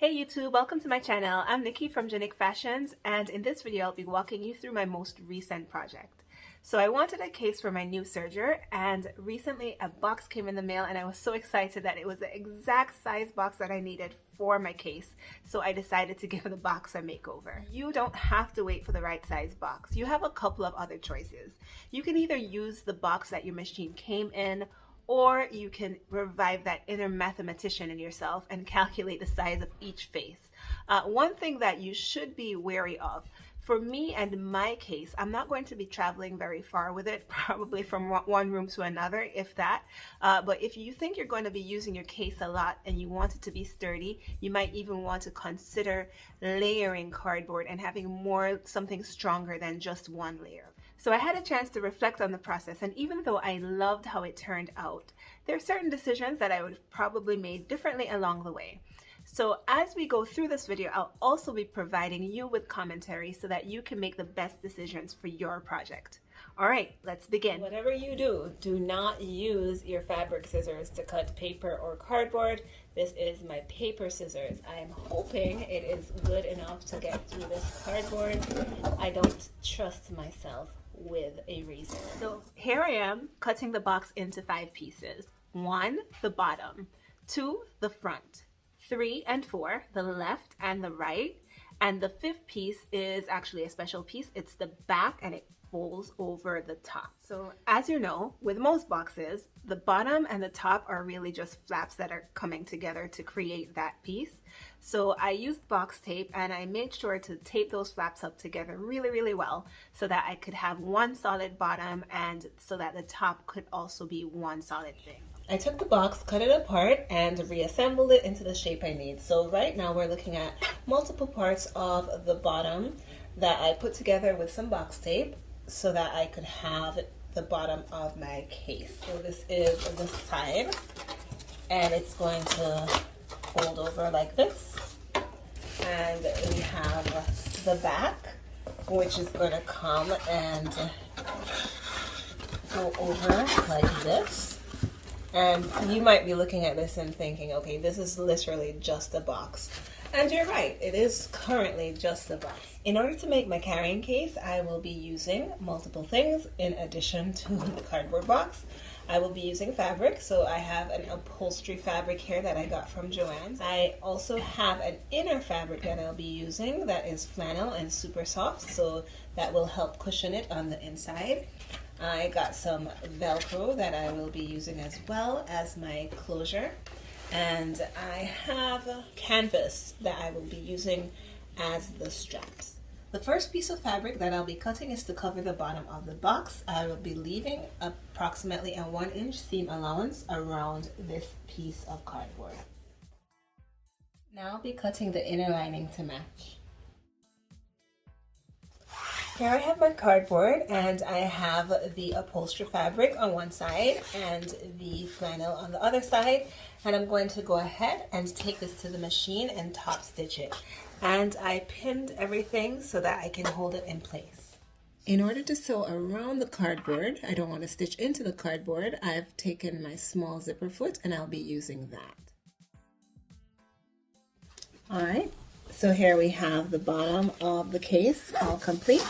Hey YouTube, welcome to my channel. I'm Nikki from Janik Fashions, and in this video I'll be walking you through my most recent project. So I wanted a case for my new Serger, and recently a box came in the mail and I was so excited that it was the exact size box that I needed for my case. So I decided to give the box a makeover. You don't have to wait for the right size box. You have a couple of other choices. You can either use the box that your machine came in, or you can revive that inner mathematician in yourself and calculate the size of each face. One thing that you should be wary of, for me and my case, I'm not going to be traveling very far with it, probably from one room to another, if that. But if you think you're going to be using your case a lot and you want it to be sturdy, you might even want to consider layering cardboard and having something stronger than just one layer. So I had a chance to reflect on the process, and even though I loved how it turned out, there are certain decisions that I would have probably made differently along the way. So as we go through this video, I'll also be providing you with commentary so that you can make the best decisions for your project. All right, let's begin. Whatever you do, do not use your fabric scissors to cut paper or cardboard. This is my paper scissors. I am hoping it is good enough to get through this cardboard. I don't trust myself with a razor. So here I am cutting the box into 5 pieces. 1, the bottom, 2, the front, 3 and 4, the left and the right, and the 5th piece is actually a special piece. It's the back and it folds over the top. So as you know, with most boxes, the bottom and the top are really just flaps that are coming together to create that piece. So I used box tape and I made sure to tape those flaps up together really well so that I could have one solid bottom and so that the top could also be one solid thing. I took the box, cut it apart, and reassembled it into the shape I need. So right now we're looking at multiple parts of the bottom that I put together with some box tape so that I could have the bottom of my case. So this is the side, and it's going to fold over like this. And we have the back, which is going to come and go over like this. And you might be looking at this and thinking, okay, this is literally just a box. And you're right, it is currently just a box. In order to make my carrying case, I will be using multiple things in addition to the cardboard box. I will be using fabric, so I have an upholstery fabric here that I got from Joann. I also have an inner fabric that I'll be using that is flannel and super soft, so that will help cushion it on the inside. I got some Velcro that I will be using as well as my closure. And I have canvas that I will be using as the straps. The first piece of fabric that I'll be cutting is to cover the bottom of the box. I will be leaving approximately a 1-inch seam allowance around this piece of cardboard. Now I'll be cutting the inner lining to match. Here I have my cardboard, and I have the upholstery fabric on one side and the flannel on the other side, and I'm going to go ahead and take this to the machine and top stitch it. And I pinned everything so that I can hold it in place. In order to sew around the cardboard, I don't want to stitch into the cardboard, I've taken my small zipper foot and I'll be using that. Alright, so here we have the bottom of the case all complete.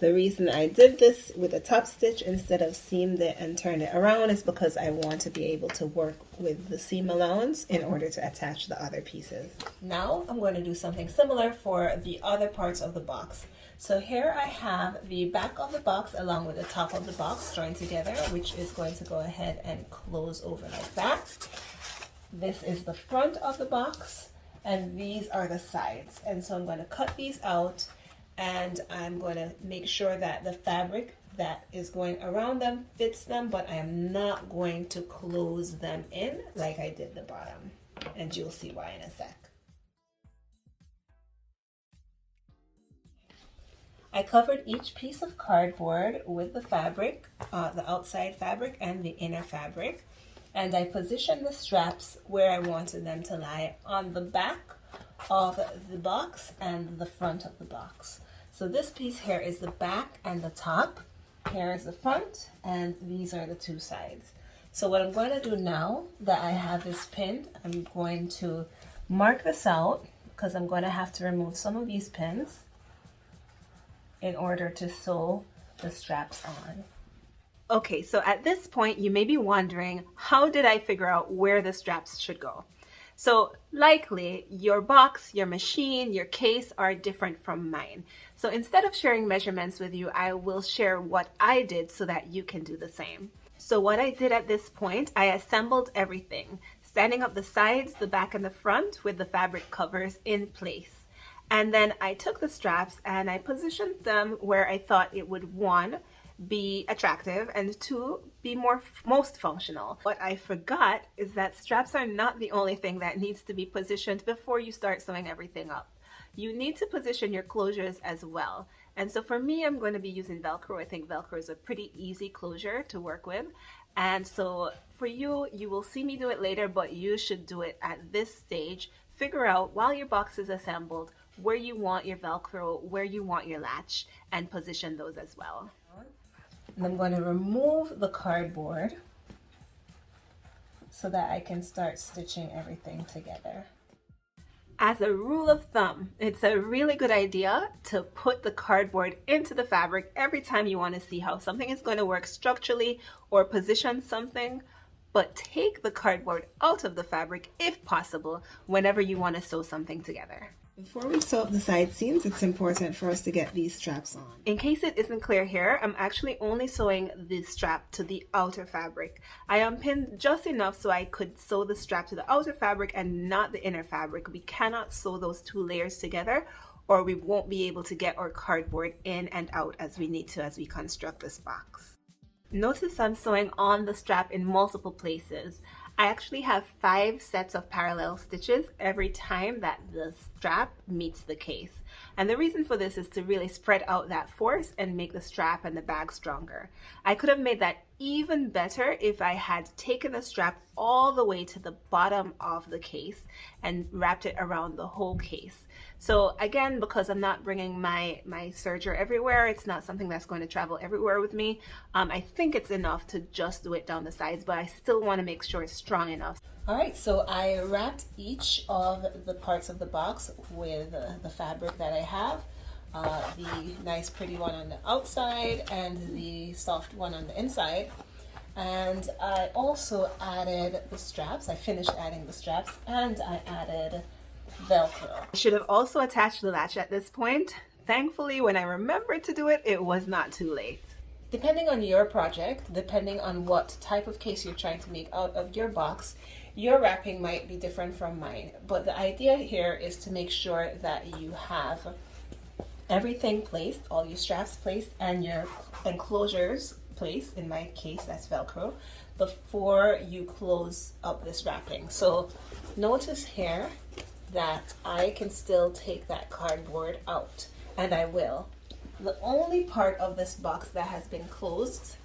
The reason I did this with a top stitch instead of seamed it and turned it around is because I want to be able to work with the seam allowance in order to attach the other pieces. Now I'm going to do something similar for the other parts of the box. So here I have the back of the box along with the top of the box joined together, which is going to go ahead and close over like that. This is the front of the box, and these are the sides. And so I'm going to cut these out, and I'm going to make sure that the fabric that is going around them fits them, but I am not going to close them in like I did the bottom, and you'll see why in a sec. I covered each piece of cardboard with the fabric, the outside fabric and the inner fabric, and I positioned the straps where I wanted them to lie on the back of the box and the front of the box. So this piece here is the back and the top. Here is the front, and these are the 2 sides. So what I'm going to do now that I have this pinned, I'm going to mark this out because I'm going to have to remove some of these pins in order to sew the straps on. Okay, so at this point you may be wondering, how did I figure out where the straps should go? So likely your box, your machine, your case are different from mine. So instead of sharing measurements with you, I will share what I did so that you can do the same. So what I did at this point, I assembled everything, standing up the sides, the back and the front with the fabric covers in place. And then I took the straps and I positioned them where I thought it would, one, be attractive, and two, be most functional. What I forgot is that straps are not the only thing that needs to be positioned before you start sewing everything up. You need to position your closures as well. And so for me, I'm going to be using Velcro. I think Velcro is a pretty easy closure to work with. And so for you, you will see me do it later, but you should do it at this stage. Figure out while your box is assembled where you want your Velcro, where you want your latch, and position those as well. And I'm going to remove the cardboard so that I can start stitching everything together. As a rule of thumb, it's a really good idea to put the cardboard into the fabric every time you want to see how something is going to work structurally or position something, but take the cardboard out of the fabric if possible whenever you want to sew something together. Before we sew up the side seams, it's important for us to get these straps on. In case it isn't clear here, I'm actually only sewing the strap to the outer fabric. I unpinned just enough so I could sew the strap to the outer fabric and not the inner fabric. We cannot sew those two layers together or we won't be able to get our cardboard in and out as we need to as we construct this box. Notice I'm sewing on the strap in multiple places. I actually have 5 sets of parallel stitches every time that the strap meets the case. And the reason for this is to really spread out that force and make the strap and the bag stronger. I could have made that even better if I had taken the strap all the way to the bottom of the case and wrapped it around the whole case. So again, because I'm not bringing my serger everywhere, it's not something that's going to travel everywhere with me. I think it's enough to just do it down the sides, but I still want to make sure it's strong enough. All right, so I wrapped each of the parts of the box with the fabric that I have. The nice pretty one on the outside and the soft one on the inside. And I also added the straps. I finished adding the straps and I added Velcro. I should have also attached the latch at this point. Thankfully, when I remembered to do it, it was not too late. Depending on your project, depending on what type of case you're trying to make out of your box, your wrapping might be different from mine. But the idea here is to make sure that you have everything placed, all your straps placed and your enclosures placed, in my case that's Velcro, before you close up this wrapping. So notice here that I can still take that cardboard out, and I will. The only part of this box that has been closed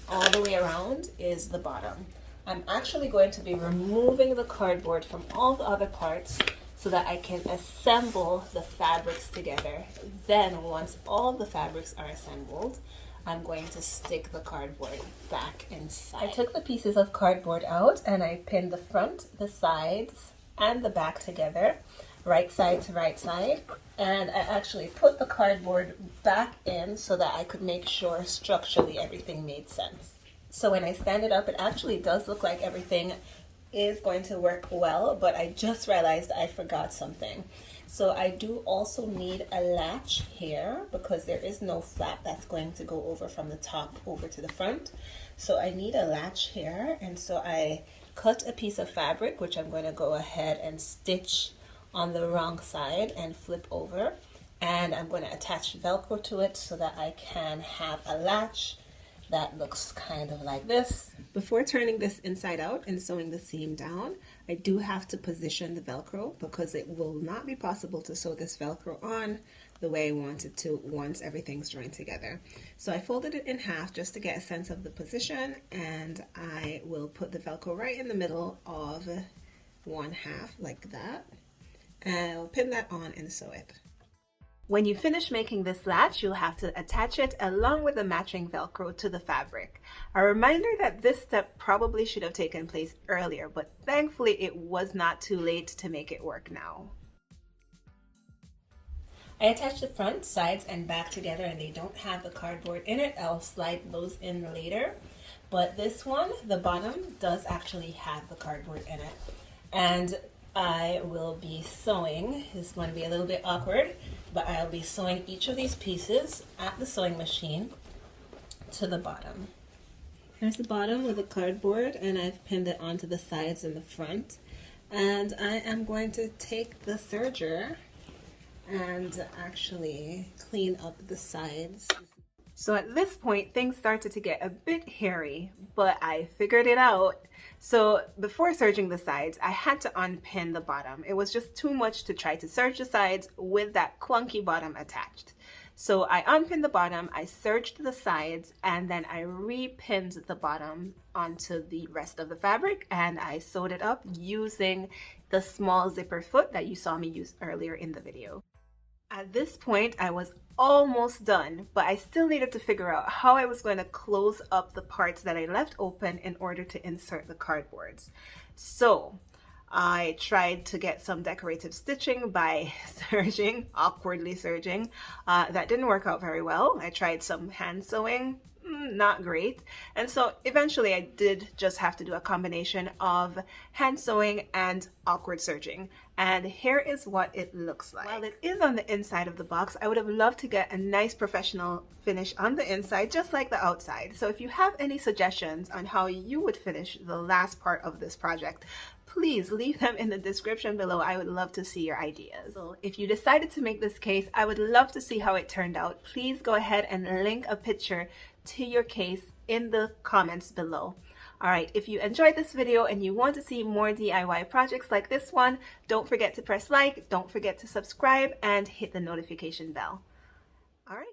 all the way around is the bottom. I'm actually going to be removing the cardboard from all the other parts so that I can assemble the fabrics together. Then once all the fabrics are assembled, I'm going to stick the cardboard back inside. I took the pieces of cardboard out and I pinned the front, the sides, and the back together, right side to right side. And I actually put the cardboard back in so that I could make sure structurally everything made sense. So when I stand it up, it actually does look like everything is going to work well, but I just realized I forgot something. So I do also need a latch here because there is no flap that's going to go over from the top over to the front. So I need a latch here, and so I cut a piece of fabric, which I'm going to go ahead and stitch on the wrong side and flip over, and I'm going to attach Velcro to it so that I can have a latch that looks kind of like this. Before turning this inside out and sewing the seam down, I do have to position the Velcro because it will not be possible to sew this Velcro on the way I want it to once everything's joined together. So I folded it in half just to get a sense of the position, and I will put the Velcro right in the middle of one half like that, and I'll pin that on and sew it. When you finish making this latch, you'll have to attach it along with the matching Velcro to the fabric. A reminder that this step probably should have taken place earlier, but thankfully it was not too late to make it work now. I attached the front, sides, and back together, and they don't have the cardboard in it. I'll slide those in later. But this one, the bottom, does actually have the cardboard in it. And I will be sewing. It's going to be a little bit awkward, but I'll be sewing each of these pieces at the sewing machine to the bottom. Here's the bottom with the cardboard, and I've pinned it onto the sides and the front. And I am going to take the serger and actually clean up the sides. So at this point, things started to get a bit hairy, but I figured it out. So before serging the sides, I had to unpin the bottom. It was just too much to try to serge the sides with that clunky bottom attached. So I unpinned the bottom, I serged the sides, and then I repinned the bottom onto the rest of the fabric, and I sewed it up using the small zipper foot that you saw me use earlier in the video. At this point, I was almost done, but I still needed to figure out how I was going to close up the parts that I left open in order to insert the cardboards. So I tried to get some decorative stitching by serging, awkwardly serging. That didn't work out very well. I tried some hand sewing, not great. And so eventually I did just have to do a combination of hand sewing and awkward serging. And here is what it looks like. While it is on the inside of the box, I would have loved to get a nice professional finish on the inside, just like the outside. So if you have any suggestions on how you would finish the last part of this project, please leave them in the description below. I would love to see your ideas. So if you decided to make this case, I would love to see how it turned out. Please go ahead and link a picture to your case in the comments below. Alright, if you enjoyed this video and you want to see more DIY projects like this one, don't forget to press like, don't forget to subscribe, and hit the notification bell. Alright.